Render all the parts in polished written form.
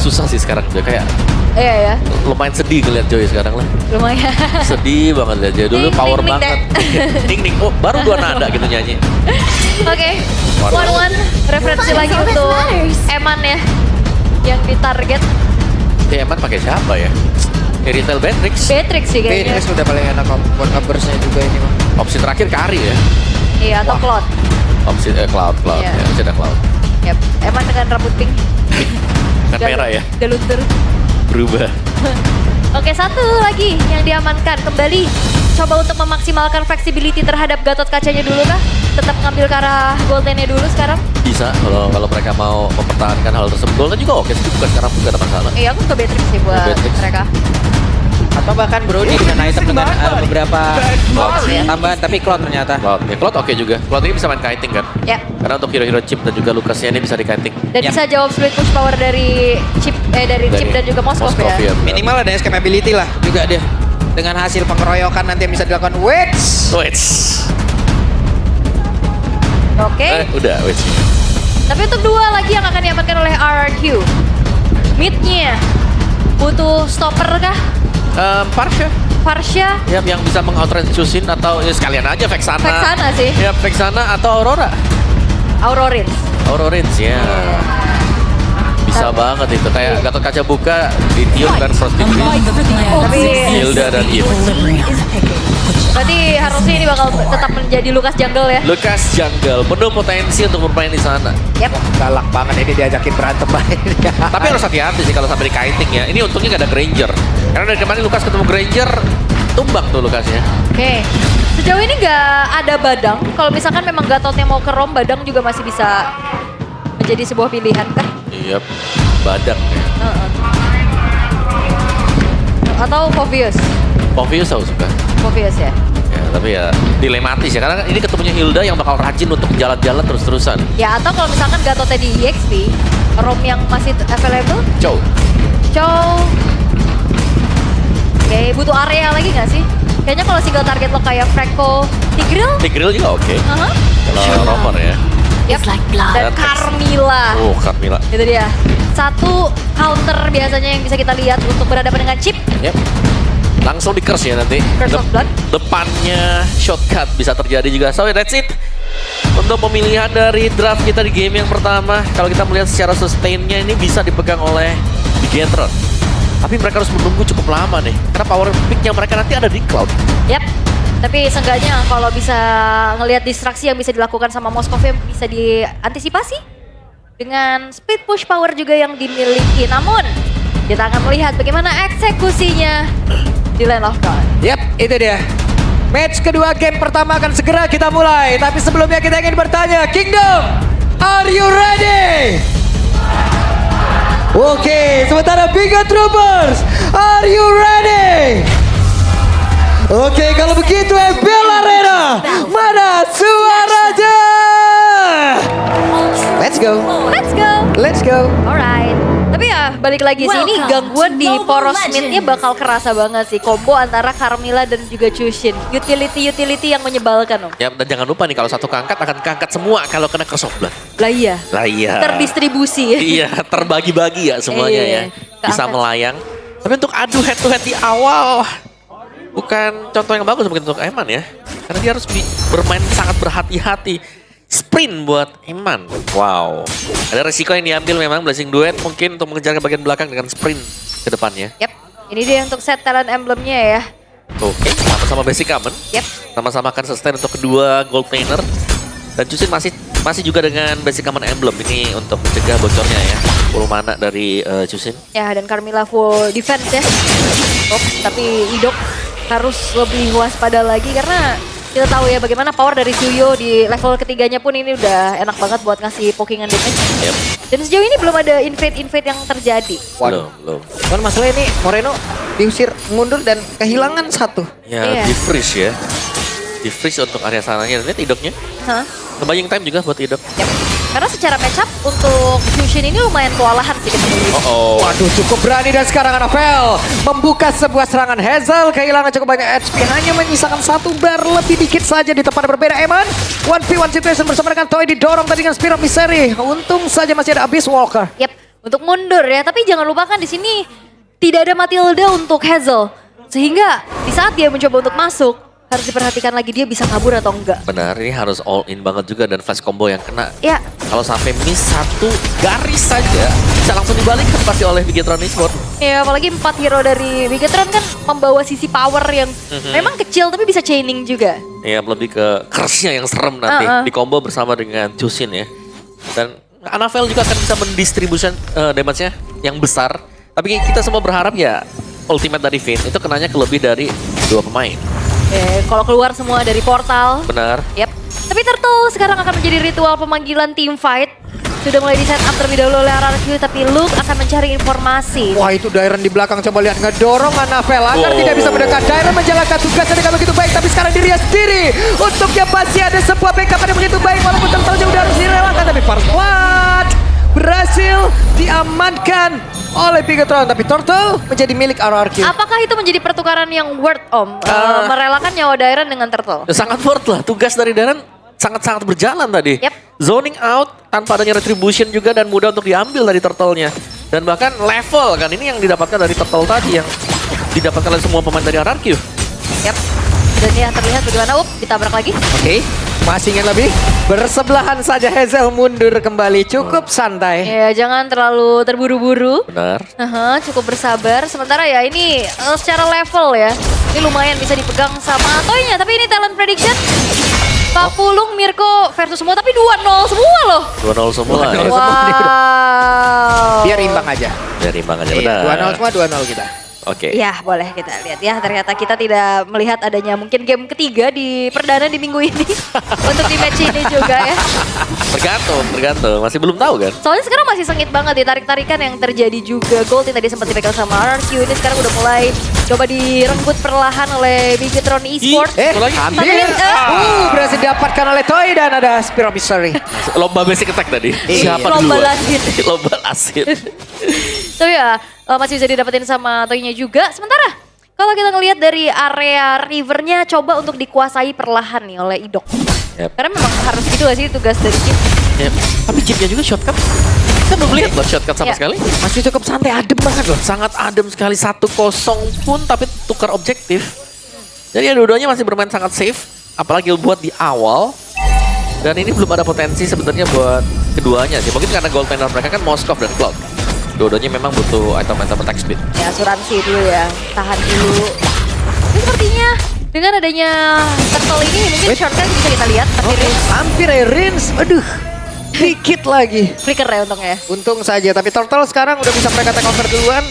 susah sih sekarang juga kayak Iya ya, lumayan sedih ngeliat Joy sekarang lah. lumayan. Sedih banget liat Joy. Dulu Ning, power ning, ning, banget. Ning ning. Oh, baru 2 nada gitu nyanyi. Oke, 1-1 referensi lagi untuk Eman ya, yang ditarget. Eman pakai siapa ya? Retail Beatrix. Beatrix sih kayaknya. Beatrix udah paling enak buat ngeburstnya juga ini mah. Opsi terakhir Kari ya. Iya, atau Cloud. Opsi Cloud. Iya. Ya, masih ada Cloud. Yap, Eman dengan rambut pink. Kan merah ya. Galuntur. Berubah. Oke, satu lagi yang diamankan kembali. Coba untuk memaksimalkan flexibility terhadap Gatot kacanya dulu kah? Tetap ngambil ke arah goldennya dulu sekarang? Bisa kalau mereka mau mempertahankan hal tersebut. Golden juga oke sih, bukan sekarang pun gak ada masalah. Iya, aku ke Beatrix sih buat Beatrix. mereka. Atau bahkan Brody dengan item dengan beberapa tambahan, tapi Cloud ternyata. Cloud, ya Cloud oke juga. Cloud ini bisa main kiting kan? Ya, Karena untuk hero-hero chip dan juga Lucasnya ini bisa di kiting. dan Yap. bisa jawab split push power dari Chip Chip dan juga Moskov ya. Minimal ada escapability lah juga dia. Dengan hasil pengeroyokan nanti yang bisa dilakukan. Wait! Wait. Oke, Udah, wait. tapi untuk dua lagi yang akan diamankan oleh RRQ. Mid-nya butuh stopper kah? Parsha. Farsha? Ya, yang bisa meng-outrange Chusin atau ya sekalian aja Vexana. Vexana sih. Ya, Vexana atau Aurora. Aurorins. Aurorins ya. Bisa banget itu. Kayak Gatot Kaca buka, Lithium dan Frosty Breeze. Tapi Hilda dan Eve. berarti harusnya ini bakal tetap menjadi Lucas Jungle ya. Lucas Jungle, penuh potensi untuk bermain di sana. Yap. Galak banget ini diajakin berantem main. Tapi harus hati-hati sih kalau sampai di kiting ya. Ini untungnya gak ada Granger. Karena dari kemarin Lucas ketemu Granger, tumbang tuh Lucasnya. Oke. Sejauh ini nggak ada Badang. Kalau misalkan memang Gatotnya mau ke Rom, Badang juga masih bisa menjadi sebuah pilihan kan? Iya, badak ya. Atau Fovius. Obvious aku suka. Fovius ya. Ya, tapi ya dilematis ya. Karena ini ketemunya Hilda yang bakal rajin untuk jalan-jalan terus-terusan. Ya atau kalau misalkan Gatotnya di EXP, Rom yang masih available, Cow. Chow. Oke, butuh area lagi nggak sih? Kayaknya kalau single target lo kayak Franco, Tigreal, Tigreal juga oke. Aha. Kalau Romer ya. Yap. Dan That's- Carmilla. Oh, Carmilla. Itu dia. Satu counter biasanya yang bisa kita lihat untuk berhadapan dengan Chip. Yep. Langsung di curse ya nanti. Curse of Blood. Depannya shortcut bisa terjadi juga. So that's it. Untuk pemilihan dari draft kita di game yang pertama, kalau kita melihat secara sustain-nya ini bisa dipegang oleh Bigetron. Tapi mereka harus menunggu cukup lama nih. Karena power pick-nya mereka nanti ada di Cloud. Yap. Tapi seenggaknya kalau bisa ngelihat distraksi yang bisa dilakukan sama Moskov yang bisa diantisipasi dengan speed push power juga yang dimiliki. Namun kita akan melihat bagaimana eksekusinya di Land of God. Yap, itu dia. Match kedua game pertama akan segera kita mulai. Tapi sebelumnya kita ingin bertanya, Kingdom, are you ready? Oke, sementara Biga Troopers, are you ready? Oke, kalau begitu FBL Arena, mana suaranya? Let's go, Let's go. let's go. Alright. Tapi ya balik lagi sih, ini gangguan di poros mid-nya bakal kerasa banget sih. Combo antara Carmilla dan juga Chushin. Utility yang menyebalkan om. Ya, dan jangan lupa nih kalau satu keangkat akan keangkat semua kalau kena Curse of Blood. Lah iya. Lah iya. Terdistribusi ya. Iya, terbagi-bagi ya semuanya Iya, ya. Bisa keangkat. melayang. Tapi untuk adu head to head di awal, bukan contoh yang bagus mungkin untuk Eman ya. Karena dia harus bermain sangat berhati-hati. Sprint buat Eman. Wow. Ada resiko yang diambil memang Blessing Duet mungkin untuk mengejar ke bagian belakang dengan sprint ke depannya. Yap. Ini dia untuk set talent emblemnya ya. Oke, sama-sama basic common. Yap. Sama-sama akan sustain untuk kedua gold laner. Dan Chusin masih juga dengan basic common emblem. Ini untuk mencegah bocornya ya. Full mana dari Chusin. Ya dan Carmilla full defense ya. Oh, tapi Idok harus lebih waspada lagi karena kita tahu ya bagaimana power dari Suyo di level ketiganya pun ini udah enak banget buat ngasih pokingan damage. Yep. Dan sejauh ini belum ada invade yang terjadi. Belum. Kan masalah ini Moreno diusir mundur dan kehilangan satu. Ya, Iya. di freeze ya. Di freeze untuk area sananya. Lihat idoknya. Hah? Buying time juga buat idok. Yap. Karena secara matchup untuk Fusion ini lumayan kewalahan sih ketemu Idok. Oh. Waduh, cukup berani dan sekarang Anafel membuka sebuah serangan. Hazel kehilangan cukup banyak HP, hanya menyisakan satu bar lebih dikit saja di tempat yang berbeda. Eman 1v1 situation bersama dengan Toy didorong tadi dengan Spirit Misery. Untung saja masih ada Abyss Walker. Yap. untuk mundur ya. Tapi jangan lupakan di sini tidak ada Matilda untuk Hazel. Sehingga di saat dia mencoba untuk masuk, harus diperhatikan lagi dia bisa kabur atau enggak. Benar, ini harus all in banget juga dan flash combo yang kena. Ya, Kalau sampai miss satu garis saja, bisa langsung dibalikkan pasti oleh Bigetron Esports. ya apalagi 4 hero dari Bigetron kan membawa sisi power yang memang kecil tapi bisa chaining juga. Ya, lebih ke curse-nya yang serem nanti. Di combo bersama dengan Jushin ya. Dan Anavel juga akan bisa mendistribusikan damage-nya yang besar. Tapi kita semua berharap ya ultimate dari Vayne itu kenanya ke lebih dari 2 pemain. Kalau keluar semua dari portal. Benar. Yap. Tapi Turtle sekarang akan menjadi ritual pemanggilan team fight. Sudah mulai di set up terlebih dahulu oleh RRQ, tapi Luke akan mencari informasi. Wah itu Dairon di belakang coba lihat ngedorong Anavel agar Oh. tidak bisa mendekat. Dairon menjalankan tugasnya dengan begitu baik tapi sekarang dirinya sendiri. Untuknya pasti ada sebuah backup yang begitu baik walaupun Turtle udah harus direlakan tapi First Blood berhasil diamankan oleh Bigetron tapi Turtle menjadi milik RRQ. Apakah itu menjadi pertukaran yang worth Om? Merelakan nyawa Dairon dengan Turtle? Sangat worth lah. Tugas dari Darren sangat-sangat berjalan tadi. Yep. Zoning out tanpa adanya retribution juga dan mudah untuk diambil dari turtle-nya. Dan bahkan level kan ini yang didapatkan dari turtle tadi yang didapatkan oleh semua pemain dari RRQ. Yap. Dan ya terlihat bagaimana ditabrak lagi. Oke, masih ingin lebih. Bersebelahan saja Hazel mundur kembali cukup santai. Ya jangan terlalu terburu-buru. Benar. Cukup bersabar. Sementara ya ini secara level ya. Ini lumayan bisa dipegang sama Toynya. Tapi ini talent prediction. Pak Pulung, Mirko versus semua. Tapi 2-0 semua loh. 2-0 semua. 2-0 Ya. semua. Wow. Biar imbang aja. Dari imbang aja Iya, benar. 2-0 semua 2-0 kita. Oke. Ya boleh kita lihat ya. Ternyata kita tidak melihat adanya mungkin game ketiga di perdana di minggu ini. Untuk di match ini juga ya. Tergantung. Masih belum tahu kan? Soalnya sekarang masih sengit banget ditarik-tarikan yang terjadi juga. Gold yang tadi sempat dipegang sama RRQ ini sekarang udah mulai coba direnggut perlahan oleh Bigetron Esports. Satu lagi. Hampir. Berhasil didapatkan oleh Toy dan ada Spear of Mystery. Lomba basic attack tadi. Iya. Siapa Lomba duluan? lasit. Lomba lasit. So ya masih bisa didapetin sama Toynya juga. Sementara kalau kita ngelihat dari area rivernya coba untuk dikuasai perlahan nih oleh Idok. Yep. Karena memang harus gitu gak sih tugas dari Chip. Ya, tapi chipnya juga shortcut. Kita belum lihat loh shortcut sama Ya. sekali. Masih cukup santai, adem banget loh. Sangat adem sekali 1-0 pun tapi tukar objektif. Jadi ya dua-duanya masih bermain sangat safe. Apalagi buat di awal. Dan ini belum ada potensi sebenarnya buat keduanya sih. Mungkin karena gold panel mereka kan Moskov dan Cloud. Dua-duanya memang butuh item-item attack speed. Ya asuransi dulu ya, tahan dulu. Ini sepertinya dengan adanya turtle ini mungkin shortcut bisa kita lihat. Tapi Hampir Rins, aduh. Dikit lagi. flicker ya untungnya. Untung saja, tapi Turtle sekarang udah bisa mereka take over duluan.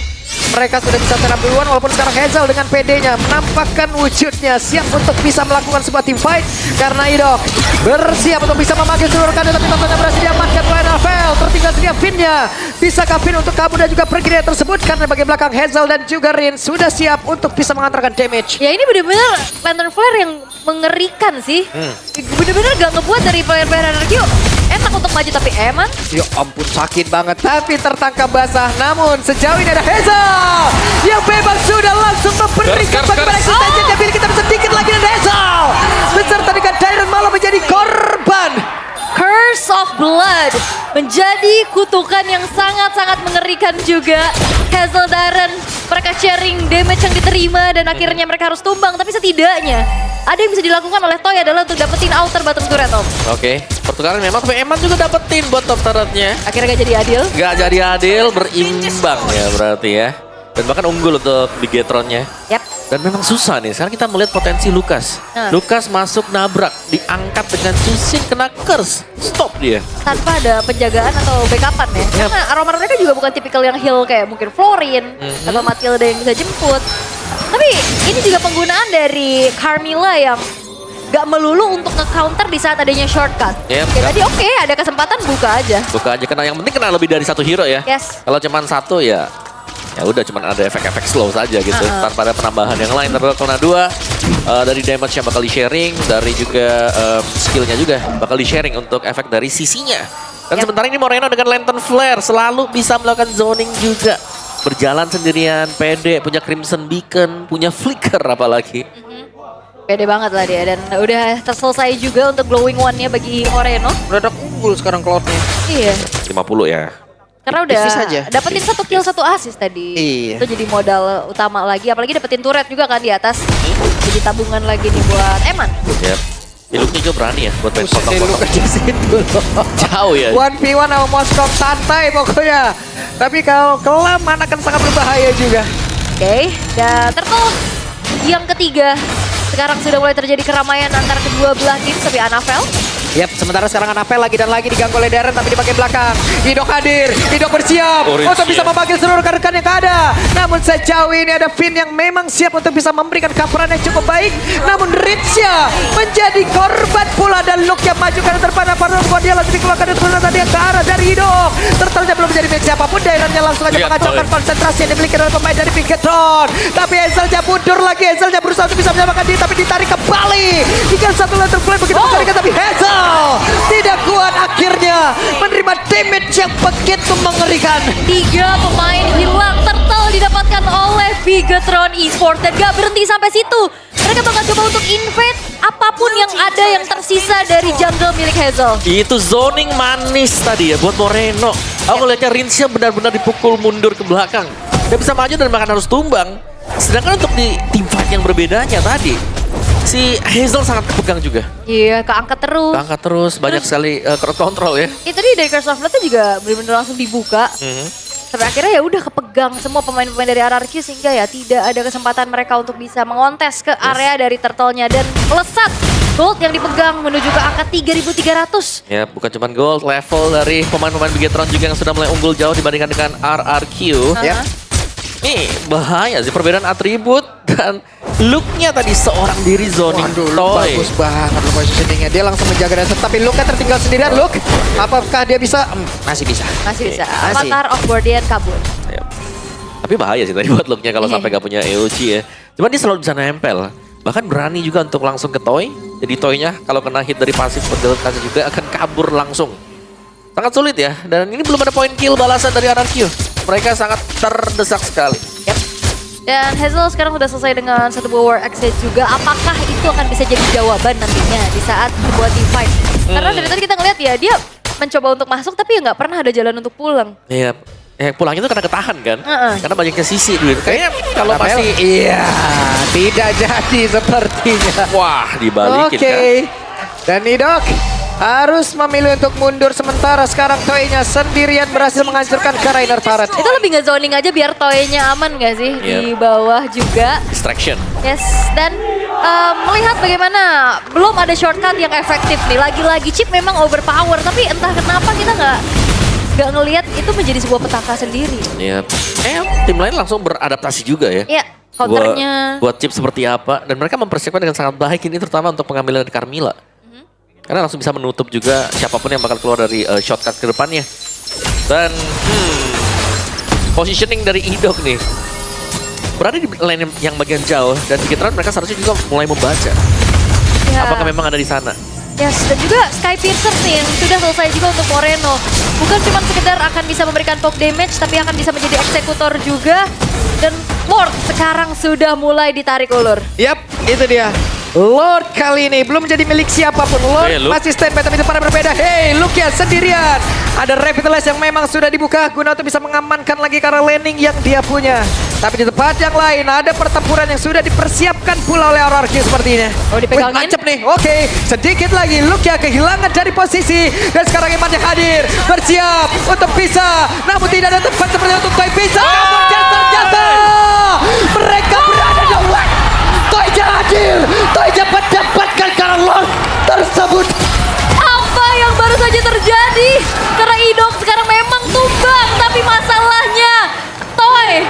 Mereka sudah bisa serap duluan walaupun sekarang Hazel dengan PD-nya menampakkan wujudnya siap untuk bisa melakukan sebuah team fight karena Idok bersiap untuk bisa memanggil seluruh kader tapi tentunya berhasil diamankan oleh Anavel. Tertinggal sedia Finn-nya. Bisakah Finn untuk kabur dan juga pergi dari tersebut karena bagian belakang Hazel dan juga Rin sudah siap untuk bisa mengantarkan damage. Ya ini benar-benar Lantern Flare yang mengerikan sih. Benar-benar gak ngebuat dari player-player RRQ enak untuk maju tapi Eman Ya ampun sakit banget tapi tertangkap basah namun sejauh ini ada Hazel yang bebas sudah langsung memberikan bagaimana eksistensinya tapi kita bisa sedikit lagi dan Hazel beserta dengan Dairon malah menjadi korban. Curse of Blood menjadi kutukan yang sangat-sangat mengerikan juga. Hazel Darren mereka sharing damage yang diterima dan akhirnya mereka harus tumbang. Tapi setidaknya ada yang bisa dilakukan oleh Toy adalah untuk dapetin outer bottom turret Om. Oke, pertukaran memang tapi Eman juga dapetin buat top turretnya. Akhirnya gak jadi adil. Gak jadi adil, berimbang ya berarti ya. Dan bahkan unggul untuk Bigetronnya. Yap. Dan memang susah nih, sekarang kita melihat potensi Lukas. Lukas masuk nabrak, diangkat dengan Jushin kena curse. Stop dia. Tanpa ada penjagaan atau backupan ya. Karena aroma mereka juga bukan tipikal yang heal kayak mungkin Florin atau Matilda yang bisa jemput. Tapi ini juga penggunaan dari Carmilla yang gak melulu untuk nge-counter di saat adanya shortcut. Yep. Kayak tadi oke, ada kesempatan buka aja. Buka aja, kena yang penting kena lebih dari satu hero ya. Yes. Kalau cuma satu ya udah cuman ada efek-efek slow saja gitu. Tanpa ada penambahan yang lain. Tapi kalau kena dua, dari damage yang bakal di-sharing, dari juga skillnya juga bakal di-sharing untuk efek dari sisinya. Dan sementara ini Moreno dengan Lantern Flare selalu bisa melakukan zoning juga. Berjalan sendirian, pede, punya Crimson Beacon, punya Flicker apalagi. Pede banget lah dia dan udah terselesai juga untuk glowing one-nya bagi Moreno. Udah unggul sekarang Cloud-nya. Iya. 50 ya. Karena udah Tipis aja. dapetin 1 kill 1 assist tadi. Iya. Itu jadi modal utama lagi. Apalagi dapetin turret juga kan di atas. Jadi tabungan lagi nih buat Eman. Yap. Iluknya juga berani ya buat main Buset, lu potong-potong. kerja situ loh. Jauh ya. 1v1 sama Moskov santai pokoknya. Tapi kalau kelamaan akan sangat berbahaya juga. Oke, dan Turtle yang ketiga. Sekarang sudah mulai terjadi keramaian antara kedua belah tim. Tapi Anavel Yap, sementara sekarang Anapel lagi dan lagi diganggu oleh Darren tapi di bagian belakang. Idok hadir, Idok bersiap Orange untuk bisa siap. memanggil seluruh rekan-rekan yang ada. Namun sejauh ini ada Finn yang memang siap untuk bisa memberikan coveran yang cukup baik. Namun Ritzya menjadi korban pula dan Luke yang maju karena terpana pada membuat dia langsung dikeluarkan dari turunan tadi yang ke arah dari Idok. Turtle-nya belum menjadi milik siapapun, Darren-nya langsung aja Lihat, mengacaukan Toy. konsentrasi yang dimiliki oleh pemain dari Pinkerton. Tapi Hazelnya mundur lagi, Hazelnya berusaha untuk bisa menyamakan diri tapi ditarik kembali. Tinggal satu letter play begitu mengerikan tapi Hazel tidak kuat akhirnya menerima damage yang begitu mengerikan. 3 pemain hilang. Turtle didapatkan oleh Bigetron Esports. Dan gak berhenti sampai situ. Mereka bakal coba untuk invade apapun yang ada yang tersisa dari jungle milik Hazel. Itu zoning manis tadi ya buat Moreno. Aku ngeliatnya Rinsya benar-benar dipukul mundur ke belakang. Dia bisa maju dan bahkan harus tumbang. Sedangkan untuk di team fight yang berbedanya tadi, si Hazel sangat kepegang juga. Iya, keangkat terus. Angkat terus, banyak sekali crowd control ya. Itu dia dari Curse of Blood tuh juga benar-benar langsung dibuka. Sampai akhirnya ya udah kepegang semua pemain-pemain dari RRQ sehingga ya tidak ada kesempatan mereka untuk bisa mengontes ke area dari Turtle-nya dan melesat gold yang dipegang menuju ke angka 3.300. Ya, bukan cuma gold, level dari pemain-pemain Bigetron juga yang sudah mulai unggul jauh dibandingkan dengan RRQ. Ya. Nih, bahaya sih perbedaan atribut dan look-nya tadi seorang diri zoning Waduh, Luke toy. bagus banget loh positioningnya. Dia langsung menjaga dasar tapi Luke tertinggal sendirian. Luke, apakah dia bisa? Masih bisa. Masih bisa. Masih. Avatar of Guardian kabur. Ya. Tapi bahaya sih tadi buat look-nya kalau Iya. sampai gak punya EOG ya. Cuman dia selalu bisa nempel. Bahkan berani juga untuk langsung ke toy. Jadi toynya kalau kena hit dari pasif kasih juga akan kabur langsung. Sangat sulit ya. Dan ini belum ada point kill balasan dari RRQ. Mereka sangat terdesak sekali. Yep. Dan Hazel sekarang sudah selesai dengan satu buah war exit juga. Apakah itu akan bisa jadi jawaban nantinya di saat sebuah team fight? Karena dari tadi kita ngeliat ya, dia mencoba untuk masuk tapi ya nggak pernah ada jalan untuk pulang. Iya. Pulangnya itu karena ketahan kan. Karena banyaknya sisi dulu. Kayaknya kalau Anapel? masih... Iya, tidak jadi sepertinya. Wah, dibalikin Oke. kan. Dan Idok harus memilih untuk mundur sementara sekarang Toy-nya sendirian berhasil menghancurkan ke Rainer turret. Itu lebih nge zoning aja biar toynya aman gak sih di Yep. bawah juga. Distraction. Yes, dan melihat bagaimana belum ada shortcut yang efektif nih. Lagi-lagi chip memang overpower, tapi entah kenapa kita nggak ngelihat itu menjadi sebuah petaka sendiri. Iya. Tim lain langsung beradaptasi juga ya. Ya, counternya. Buat chip seperti apa. Dan mereka mempersiapkan dengan sangat baik ini terutama untuk pengambilan dari Carmilla. Karena langsung bisa menutup juga siapapun yang bakal keluar dari shortcut ke depannya. Dan positioning dari Idok nih. Berada di lane yang bagian jauh. Dan Bigetron mereka seharusnya juga mulai membaca. Ya. Apakah memang ada di sana? Yes, dan juga Sky Piercer nih yang sudah selesai juga untuk Moreno. Bukan cuma sekedar akan bisa memberikan poke damage, tapi akan bisa menjadi eksekutor juga. Dan Lord sekarang sudah mulai ditarik ulur. Yap, itu dia. Lord kali ini belum menjadi milik siapapun. Lord Hey, Luke. masih standby tapi depannya berbeda. Hey, Luke ya sendirian. Ada Revitalize yang memang sudah dibuka guna untuk bisa mengamankan lagi karena landing yang dia punya. Tapi di tempat yang lain ada pertempuran yang sudah dipersiapkan pula oleh RRQ sepertinya. Oh, dipegangin. Wih, mantep nih. Oke, sedikit lagi Luke ya kehilangan dari posisi. Dan sekarang Iman yang hadir. Bersiap untuk bisa. Namun tidak ada tempat seperti untuk Toy bisa. Namun dan ternyata mereka berada di luar. Toyja hadir, Toyja mendapatkan karena Lord tersebut. Apa yang baru saja terjadi? Karena Idok sekarang memang tumbang, tapi masalahnya Toy,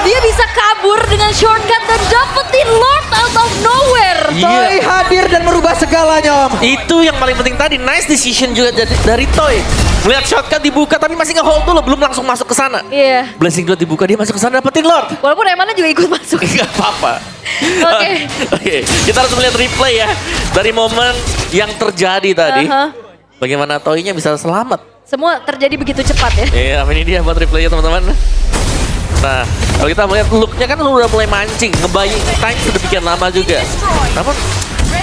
dia bisa kabur dengan shortcut dan dapetin Lord out of nowhere. Toy hadir dan merubah segalanya, Om. Itu yang paling penting tadi. Nice decision juga dari Toy. Melihat shortcut dibuka tapi masih nge-hold dulu. Belum langsung masuk ke sana. Iya. Blessing Dot dibuka dia masuk ke sana dapetin Lord. Walaupun Emannya juga ikut masuk. Gak apa-apa. Oke. Oke, kita harus melihat replay ya. Dari momen yang terjadi tadi. Aha. Bagaimana Toy-nya bisa selamat. Semua terjadi begitu cepat ya. Iya, ini dia buat replaynya teman-teman. Nah, kalau kita melihat look-nya kan udah mulai mancing. Ngebaying time sudah bikin lama juga. Namun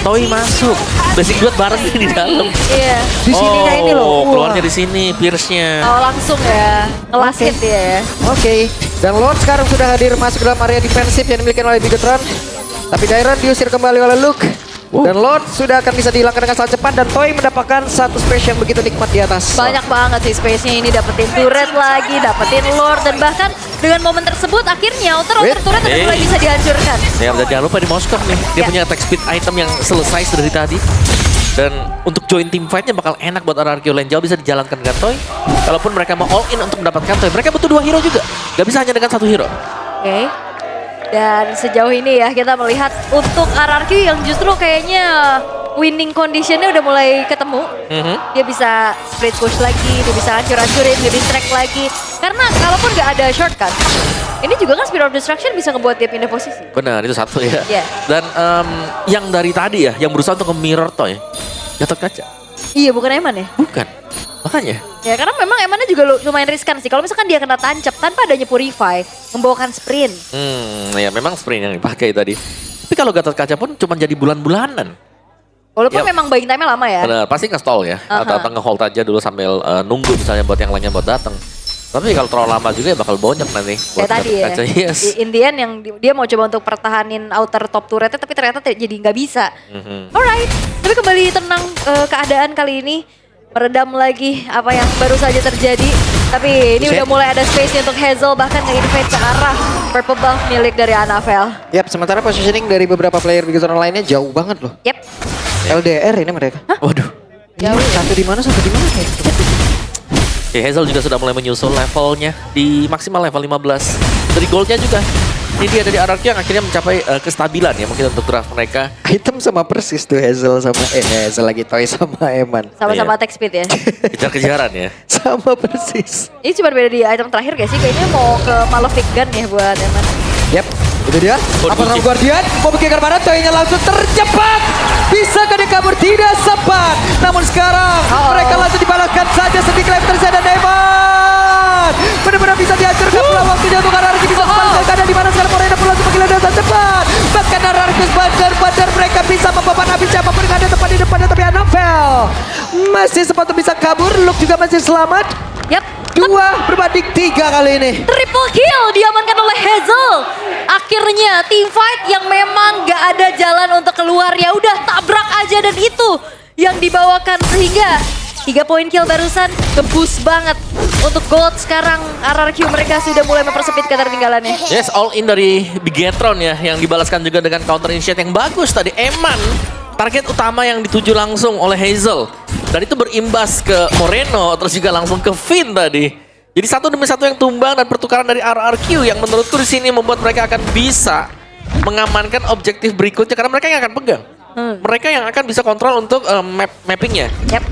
Toy masuk. Basic duet bareng di dalam. Iya. Di sininya ini loh. Wah. Keluarnya di sini, Pierce-nya. Oh langsung ya. Ngelas hit ya. Oke, dan Lord sekarang sudah hadir masuk dalam area defensif yang dimiliki oleh Bigetron. Tapi Dairon diusir kembali oleh Luke. Dan Lord sudah akan bisa dihilangkan dengan sangat cepat dan Toy mendapatkan satu space yang begitu nikmat di atas. Banyak banget sih space-nya ini, dapetin turret lagi, dapetin lord, dan bahkan dengan momen tersebut akhirnya outer turret udah mulai bisa dihancurkan. Ya, dan jangan lupa di Moskov nih, dia Ya. punya attack speed item yang selesai dari tadi. Dan untuk join team fight-nya bakal enak buat RRQ lane jauh bisa dijalankan dengan Toy. Kalaupun mereka mau all in untuk mendapatkan Toy, mereka butuh 2 hero juga. Gak bisa hanya dengan 1 hero. Oke. Dan sejauh ini ya kita melihat untuk RRQ yang justru kayaknya winning conditionnya udah mulai ketemu. Dia bisa split push lagi, dia bisa hancur-hancurin, dia distract lagi. Karena kalaupun nggak ada shortcut, ini juga kan Spirit of Destruction bisa ngebuat dia pindah posisi. Benar, itu satu ya. Iya. Dan yang dari tadi ya, yang berusaha untuk nge-mirror Toy, Gatot Kaca. Iya, bukan Eman ya? Bukan. Makanya. Ya karena memang Emannya juga lumayan riskan sih. Kalau misalkan dia kena tancap tanpa adanya Purify, membawakan sprint. Ya memang sprint yang dipakai tadi. Tapi kalau Gatot Kaca pun cuma jadi bulan-bulanan. Walaupun Ya. memang buying time-nya lama ya. Benar, pasti nge-stall ya. Atau nge-hold aja dulu sambil nunggu misalnya buat yang lainnya buat datang. Tapi kalau terlalu lama juga ya bakal bonyok nanti. Kayak tadi ya. Kaca, yes. In the end yang dia mau coba untuk pertahanin outer top turretnya tapi ternyata jadi nggak bisa. Alright, tapi kembali tenang keadaan kali ini. Meredam lagi apa yang baru saja terjadi. Tapi ini udah mulai ada space untuk Hazel bahkan nge-invade ke arah purple buff milik dari Anavel. Yap, sementara positioning dari beberapa player Bigetron lainnya jauh banget loh. Yep. LDR ini mereka. Waduh. Jauh. Satu di mana, satu di mana? Oke, Hazel juga sudah mulai menyusul levelnya di maksimal level 15. Dari goldnya juga. Ini dia dari RRQ yang akhirnya mencapai kestabilan ya mungkin untuk draft mereka. Item sama persis tuh Hazel sama Hazel lagi Toy sama Eman. Sama-sama Iya. attack speed ya. Kejar-kejaran ya. Sama persis. Ini cuma beda di item terakhir gak sih? Kayaknya mau ke Malefic Gun ya buat Eman. Yap, itu dia. Guardian. Apa namanya Guardian? Mau bikin mana? Toynya langsung tercepat. Bisa ke dia kabur? Tidak sempat. Namun sekarang mereka langsung dibalaskan saja sedikit lagi terjadi dan Eman. Benar-benar bisa dihancurkan setelah waktunya untuk Ararki bisa kembali ke keadaan di mana sekarang Morena perlu langsung panggil dan cepat. Bahkan Ararki bandar-bandar mereka bisa membawa api siapapun yang ada tepat di depannya tapi Anavel masih sempat untuk bisa kabur. Luke juga masih selamat. Yap. 2 berbanding 3 kali ini. Triple kill diamankan oleh Hazel. Akhirnya team fight yang memang gak ada jalan untuk keluar. Ya udah tabrak aja dan itu yang dibawakan sehingga 3 poin kill barusan ngeboost banget. Untuk gold sekarang RRQ mereka sudah mulai mempersempit ketertinggalannya. Yes, all in dari Bigetron ya yang dibalaskan juga dengan counter initiate yang bagus tadi. Eman target utama yang dituju langsung oleh Hazel. Dan itu berimbas ke Moreno, terus juga langsung ke Finn tadi. Jadi satu demi satu yang tumbang dan pertukaran dari RRQ yang menurutku di sini membuat mereka akan bisa mengamankan objektif berikutnya karena mereka yang akan pegang. Mereka yang akan bisa kontrol untuk mappingnya. Yap.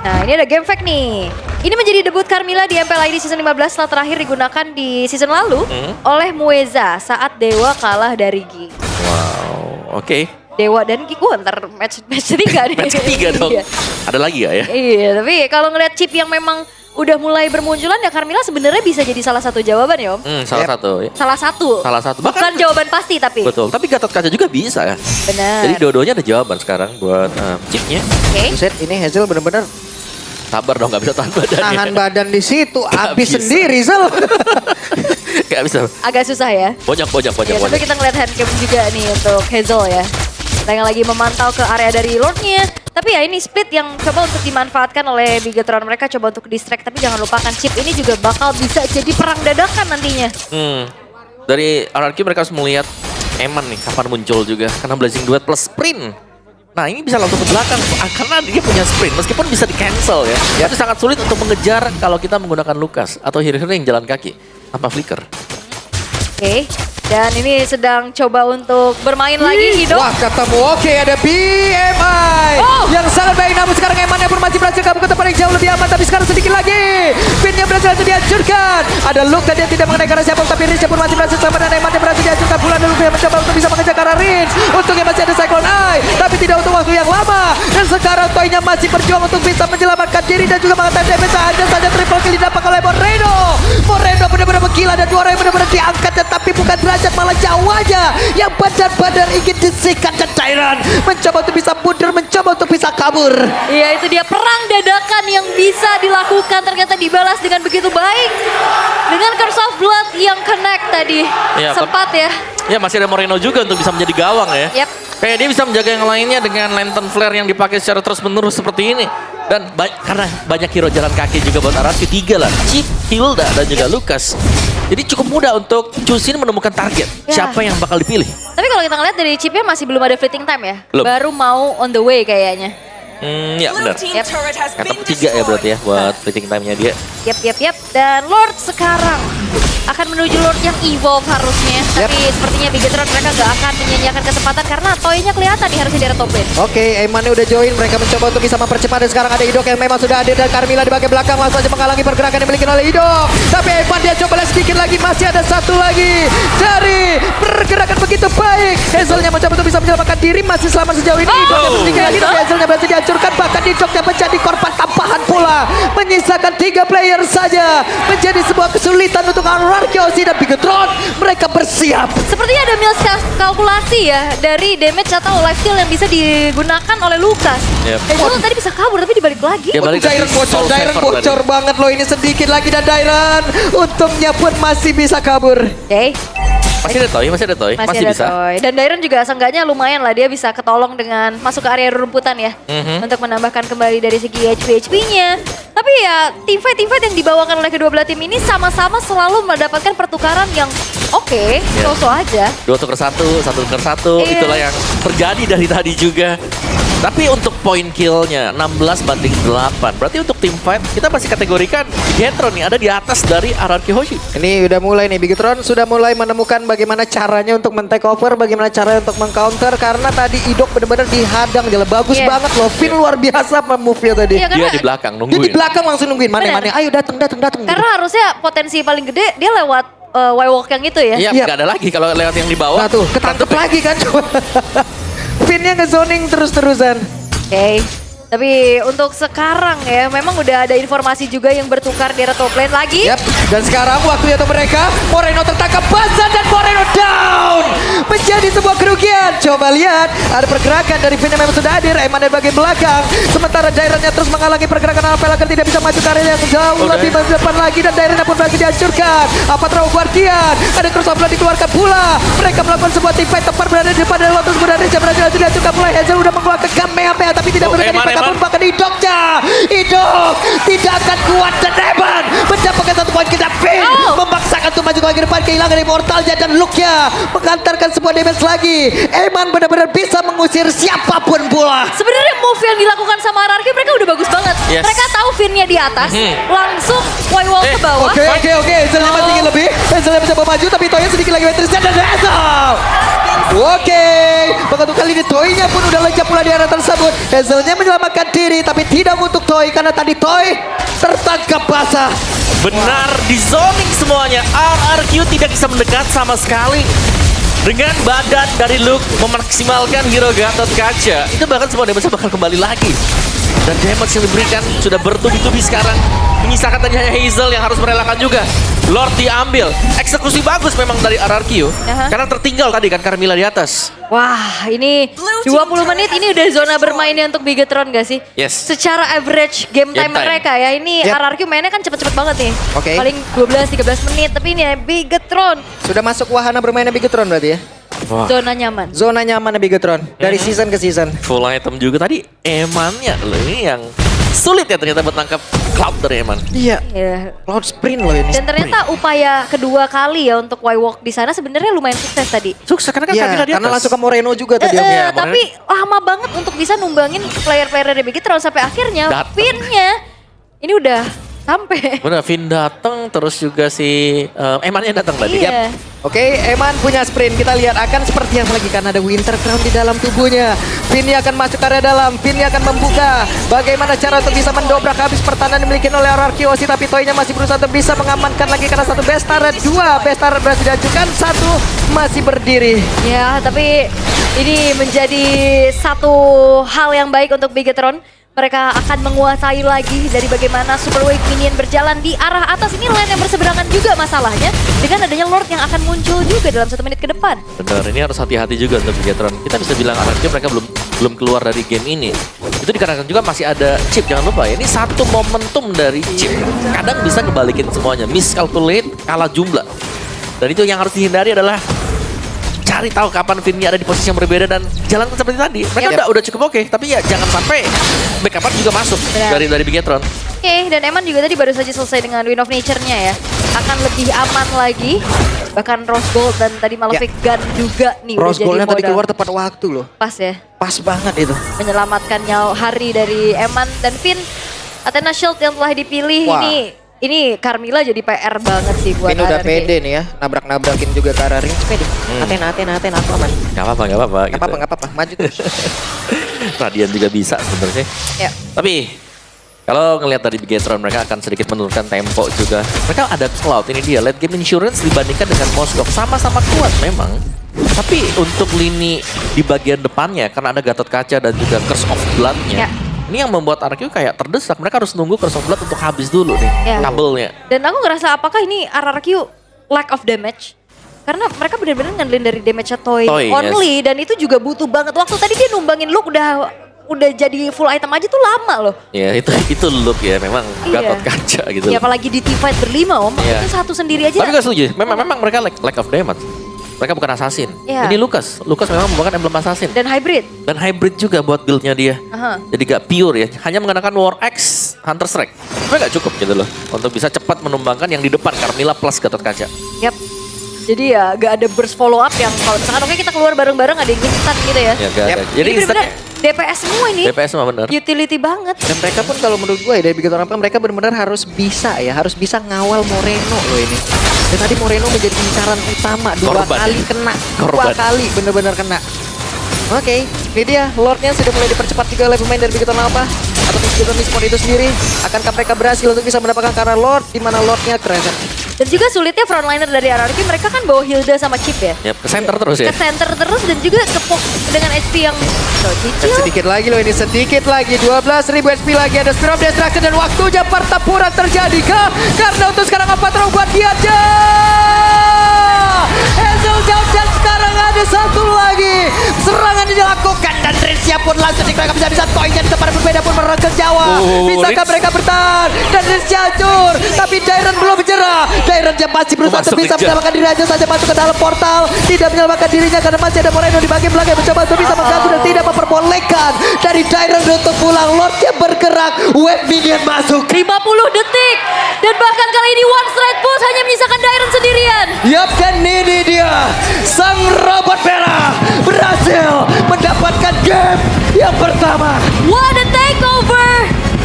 Nah ini ada game fact nih. Ini menjadi debut Carmilla di MPL ID season 15 setelah terakhir digunakan di season lalu oleh Mueza saat Dewa kalah dari Gi. Wow, oke. Dewa dan Gi, ntar match 3 nih. Match ketiga dong. Iya. Ada lagi gak ya? Iya, tapi kalau ngeliat chip yang memang udah mulai bermunculan ya Carmilla sebenarnya bisa jadi salah satu jawaban ya Om. Salah satu ya. Salah satu. Salah satu. Bukan jawaban pasti tapi. Betul, tapi Gatot Kaca juga bisa ya. Benar. Jadi dua-duanya ada jawaban sekarang buat chipnya. Oke. Buset, ini Hazel benar-benar Sabar dong, gak bisa tahan badannya. tahan badan di situ, Nggak habis bisa. sendiri Zel. Gak bisa. Agak susah ya. Bojok. Ya, tapi kita ngeliat handcam juga nih untuk Hazel ya. Kita yang lagi memantau ke area dari Lordnya. Tapi ya ini split yang coba untuk dimanfaatkan oleh Bigetron. Mereka coba untuk distract, tapi jangan lupakan chip ini juga bakal bisa jadi perang dadakan nantinya. Dari RRQ mereka harus melihat Eman nih kapan muncul juga. Karena Blazing Duet plus sprint. Nah ini bisa langsung ke belakang karena dia punya sprint meskipun bisa di cancel ya. Tapi sangat sulit untuk mengejar kalau kita menggunakan Lukas atau hero-hero yang jalan kaki tanpa flicker. Oke. Dan ini sedang coba untuk bermain lagi Hido. Wah ketemu, oke ada BMI yang sangat baik, namun sekarang Emannya pun masih berhasil kabur ke tempat yang jauh lebih aman, tapi sekarang sedikit lagi Pinnya berhasil dihancurkan. Ada Luke dan dia tidak mengenai karena siapa, tapi Rince pun masih berhasil sama dan Emannya berhasil dihancurkan pula. Dan Luke yang mencoba untuk bisa mengejar ke arah Rince. Untungnya masih ada Cyclone Eye, tapi tidak untuk waktu yang lama. Dan sekarang Toynya masih berjuang untuk bisa menyelamatkan diri dan juga mengatakan damage. Hanya saja triple kill didapat oleh Moreno. Moreno benar-benar menggila dan juara yang benar-benar diangkat, tetapi bukan derajat, malah jawanya yang benar-benar ingin disikat. Dan Tyron mencoba untuk bisa mundur, mencoba untuk bisa kabur. Iya, itu dia perang dadakan yang bisa dilakukan, ternyata dibalas dengan begitu baik. Dengan Curse of Blood yang connect tadi. Iya, Sempat ya. Ya masih ada Moreno juga untuk bisa menjadi gawang ya. Yap. Kayak dia bisa menjaga yang lainnya dengan lantern flare yang dipakai secara terus-menerus seperti ini. Dan karena banyak hero jalan kaki juga buat Araki, 3 lah. Chip, Hilda, dan juga Lucas. Jadi cukup mudah untuk Chusin menemukan target. Ya. Siapa yang bakal dipilih? Tapi kalau kita ngeliat dari chipnya masih belum ada fleeting time ya. Belum. Baru mau on the way kayaknya. Ya benar. Yep. Kata 3 ya berarti ya buat fleeting time-nya dia. Yap. Dan Lord sekarang akan menuju Lord yang evolve harusnya. Tapi sepertinya Bigetron mereka gak akan menyanyiakan kesempatan karena toynya kelihatan nih harusnya di area top lane. Oke, Eman udah join, mereka mencoba untuk bisa mempercepat, dan sekarang ada Idok yang memang sudah hadir, dan Carmilla di bagian belakang langsung saja menghalangi pergerakan yang dimiliki oleh Idok. Tapi Eman dia coba sedikit lagi, masih ada satu lagi dari pergerakan begitu baik. Hazelnya mencoba untuk bisa menyelamatkan diri, masih selamat sejauh ini. Idok yang sedikit lagi, tapi Hazelnya berhasil dihancurkan, bahkan Idok yang menjadi korban tambahan pula. Menyisakan 3 player saja, menjadi sebuah kesulitan untuk Ararkiosi dan Bigetron. Mereka bersiap. Sepertinya ada kalkulasi ya dari damage atau lifesteal yang bisa digunakan oleh Lucas. Yep. Hazel tadi bisa kabur tapi dibalik lagi. Ya, balik lagi Dairon bocor, Soul Dairon Saver bocor tadi. banget loh, ini sedikit lagi, dan Dairon untungnya pun masih bisa kabur. Oke. Masih ada Toy, masih Masih ada bisa. Toy. Dan Dairon juga seenggaknya lumayan lah, dia bisa ketolong dengan masuk ke area rumputan ya. Untuk menambahkan kembali dari segi HP-nya. Tapi ya teamfight yang dibawakan oleh kedua belah tim ini sama-sama selalu mendapatkan pertukaran yang oke, so-so aja. 2 tukar 1, 1 tukar 1, Iya. itulah yang terjadi dari tadi juga. Tapi untuk poin killnya 16 banding 8. Berarti untuk tim fight kita masih kategorikan Bigetron nih ada di atas dari Ararki Hoshi. Ini udah mulai nih, Bigetron sudah mulai menemukan bagaimana caranya untuk men-take over, bagaimana caranya untuk meng-counter, karena tadi Idok benar-benar dihadang, jelas bagus Iya. banget loh. Finn luar biasa move-nya tadi. Iya, Dia karena, di belakang Dia nungguin. di belakang langsung nungguin, mana-mana, Benar. ayo datang. karena harusnya potensi paling gede dia lewat Y-walk yang itu ya. Iya, Iya. nggak ada lagi kalau lewat yang di bawah. Nah tuh, ketangkep lagi kan coba. Finnnya nge-zoning terus-terusan. Oke. Tapi untuk sekarang ya, memang udah ada informasi juga yang bertukar di area top lane lagi. Yap, dan sekarang waktunya untuk mereka. Moreno tertangkap basah dan Moreno down. Menjadi sebuah kerugian. Coba lihat, ada pergerakan dari Finn yang memang sudah hadir. Eman dari bagian belakang. Sementara Daironnya terus menghalangi pergerakan Alpha agar tidak bisa maju ke area yang jauh lebih depan lagi. Dan Daironnya pun lagi dihancurkan. Apa Traum Guardian? Ada Cross of Blood dikeluarkan pula. Mereka melakukan sebuah team fight tepat berada di depan dari Lotus Muda. Rica berhasil dihancurkan mulai. Hazel udah mengeluarkan Kamehameha tapi tidak memberikan Eman, impact. Eman. Namun bahkan Idoknya, Idok tidak akan kuat, dan Eman mendapatkan 1 poin kita. Finn memaksakan untuk maju ke bagian depan, kehilangan immortalnya dan look-nya mengantarkan sebuah damage lagi. Eman benar-benar bisa mengusir siapapun pula. Sebenarnya move yang dilakukan sama Ararki mereka udah bagus banget. Yes. Mereka tahu Finn-nya di atas, langsung Y-walk ke bawah. Oke. Hazelnya masih ingin lebih. Hazelnya mencoba maju tapi Toynya sedikit lagi Matrixnya dan Hazel. Oke, begitu kali ini Toynya pun udah lenyap pula di area tersebut. Hazelnya menyelamatkan diri tapi tidak untuk Toy karena tadi Toy tertangkap basah. Benar, di zoning semuanya. RRQ tidak bisa mendekat sama sekali. Dengan badan dari Luke memaksimalkan hero Gatot Kaca, itu bahkan semua damage bakal kembali lagi. Dan damage yang diberikan sudah bertubi-tubi sekarang. Menyisakan tadi hanya Hazel yang harus merelakan juga. Lord diambil. Eksekusi bagus memang dari RRQ. Karena tertinggal tadi kan Carmilla di atas. Wah, ini 20 menit ini udah zona bermainnya untuk Bigetron gak sih? Yes. Secara average game time Game time. mereka ya, ini Yep. RRQ mainnya kan cepet-cepet banget nih. Oke. Paling 12-13 menit, tapi ini ya Bigetron Sudah masuk wahana bermainnya Bigetron berarti ya. Wah, zona nyaman. Zona nyaman Bigetron dari season ke season. full item juga tadi. Emannya loh ini yang sulit ya ternyata buat nangkap Cloud dari Eman. Iya, Ya. Cloud sprint loh ini. Dan ternyata upaya kedua kali ya untuk Y-walk di sana sebenarnya lumayan sukses tadi. Sukses karena kan Iya, Camilla di karena atas. langsung ke Moreno juga tadi. Eh, Iya, tapi lama banget untuk bisa numbangin player-player dari Bigetron sampai akhirnya Dateng. Finn-nya ini udah sampai. Bener, Finn datang terus juga si Emannya datang tadi. Iya. Oke, Eman punya sprint. Kita lihat akan seperti yang lagi karena ada Winter Crown di dalam tubuhnya. Finny akan masuk ke area dalam. Finny akan membuka. Bagaimana cara untuk bisa mendobrak habis pertahanan dimiliki oleh Ararkiosi. Tapi Toynya masih berusaha untuk bisa mengamankan lagi karena satu best turret. 2 best turret berhasil diajukan. 1 masih berdiri. Ya, tapi ini menjadi satu hal yang baik untuk Bigetron. mereka akan menguasai lagi dari bagaimana Super Wave Minion berjalan di arah atas. Ini lane yang berseberangan juga masalahnya dengan adanya Lord yang akan muncul juga dalam 1 menit ke depan. Benar, ini harus hati-hati juga untuk Bigetron. Kita bisa bilang RRQ mereka belum keluar dari game ini. Itu dikarenakan juga masih ada chip, jangan lupa ya. Ini satu momentum dari chip. Kadang bisa ngebalikin semuanya, miscalculate, kalah jumlah. Dan itu yang harus dihindari adalah cari tahu kapan Vinny ada di posisi yang berbeda dan jalankan seperti tadi. Mereka udah cukup oke, tapi ya jangan sampai backup juga masuk Benar. dari Bigetron. Oke, dan Eman juga tadi baru saja selesai dengan Wind of Nature-nya ya. Akan lebih aman lagi. Bahkan Rose Gold dan tadi Malefic Gun juga nih udah Rose jadi Gold-nya tadi modal. keluar tepat waktu loh. Pas ya. Pas banget itu. Menyelamatkan nyawa hari dari Eman dan Finn. Athena Shield yang telah dipilih Wah. ini Carmilla jadi PR banget sih buat Ini udah RRQ. pede nih ya, nabrak-nabrakin juga ke arah ring. Pede. Aten, aku aman. Gak apa-apa, gak apa-apa. Gak apa-apa, gak apa-apa. Maju terus. Radian juga bisa sebenarnya. Ya. Tapi kalau ngelihat dari Bigetron mereka akan sedikit menurunkan tempo juga. Mereka ada Cloud, ini dia late game insurance dibandingkan dengan Moskov sama-sama kuat memang. Tapi untuk lini di bagian depannya karena ada Gatot Kaca dan juga Curse of Blood-nya. Ya. Ini yang membuat RRQ kayak terdesak. Mereka harus nunggu Curse of Blood untuk habis dulu nih Ya. kabelnya. Dan aku ngerasa apakah ini RRQ lack of damage? Karena mereka benar-benar ngandelin dari damage toy only dan itu juga butuh banget waktu. Tadi dia numbangin look udah jadi full item aja tuh lama loh. Ya itu look ya memang Iya. Gatot Kaca gitu. Ya apalagi di teamfight berlima om, Iya. itu satu sendiri aja. Tapi gak setuju, memang mereka lack of damage. Mereka bukan assassin. Iya. Ini Lucas memang merupakan emblem assassin. Dan hybrid. Dan hybrid juga buat build-nya dia. Aha. Jadi gak pure ya, hanya menggunakan War Axe, Hunter Strike. Tapi gak cukup gitu loh, untuk bisa cepat menumbangkan yang di depan, Carmilla plus Gatot Kaca. Yap. Jadi ya gak ada burst follow up yang kalau misalkan oke kita keluar bareng-bareng ada yang instan gitu ya. Ya gak ada. Jadi Ini bener-bener instannya DPS semua ini. DPS mah bener. Utility banget. Dan mereka pun kalau menurut gue ya dari Bigetron apa mereka benar-benar harus bisa ngawal Moreno loh ini. Dan tadi Moreno menjadi incaran utama dua Korban. kali kena, Korban. 2 kali benar-benar kena. Oke, ini dia Lordnya sudah mulai dipercepat juga oleh pemain dari Bigetron apa atau Bigetron Esports itu sendiri. Akankah mereka berhasil untuk bisa mendapatkan karena Lord di mana Lordnya Crescent? Dan juga sulitnya frontliner dari RRQ mereka kan bawa Hilda sama Chip ya. Ya, ke center terus ya. Ke center terus dan juga kepok dengan HP yang Dan cicil. sedikit lagi loh ini, sedikit lagi 12.000 HP lagi, ada Spear of Destruction dan waktunya pertempuran terjadi kah? Karena untuk sekarang apa terbuat dia aja? Hazel Jump dan sekarang ada satu lagi serangan yang dilakukan dan Rizya pun langsung mereka bisa toynya di tempat berbeda pun mereka Jawa. Bisakah Riz. mereka bertahan? Dan Rizya hancur, tapi Dairon belum menyerah. Dairon yang masih berusaha Masuk untuk bisa Rizya. menyelamatkan diri aja saja masuk ke dalam portal, tidak menyelamatkan dirinya karena masih ada Moreno di bagian belakang yang mencoba untuk bisa mengganggu dan tidak memperbolehkan dari Dairon untuk pulang. Lordnya bergerak, wave minion masuk. 50 detik. Dan bahkan kali ini one straight push hanya menyisakan Dairon sendirian. Yap, dan ini dia sang robot merah berhasil mendapatkan game yang pertama. What a takeover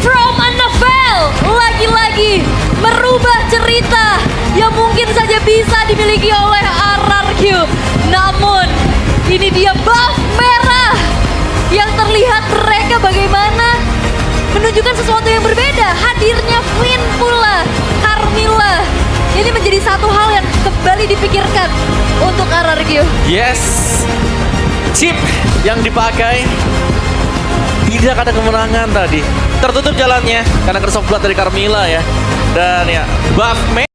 from a novel. Lagi-lagi merubah cerita yang mungkin saja bisa dimiliki oleh RRQ. Namun ini dia buff merah yang terlihat mereka bagaimana menunjukkan sesuatu yang berbeda. Hadirnya Finn pula, Carmilla. Ini menjadi satu hal yang kembali dipikirkan untuk RRQ. Yes, chip yang dipakai tidak ada kemenangan tadi. Tertutup jalannya karena Curse of Blood dari Carmilla ya. Dan ya buff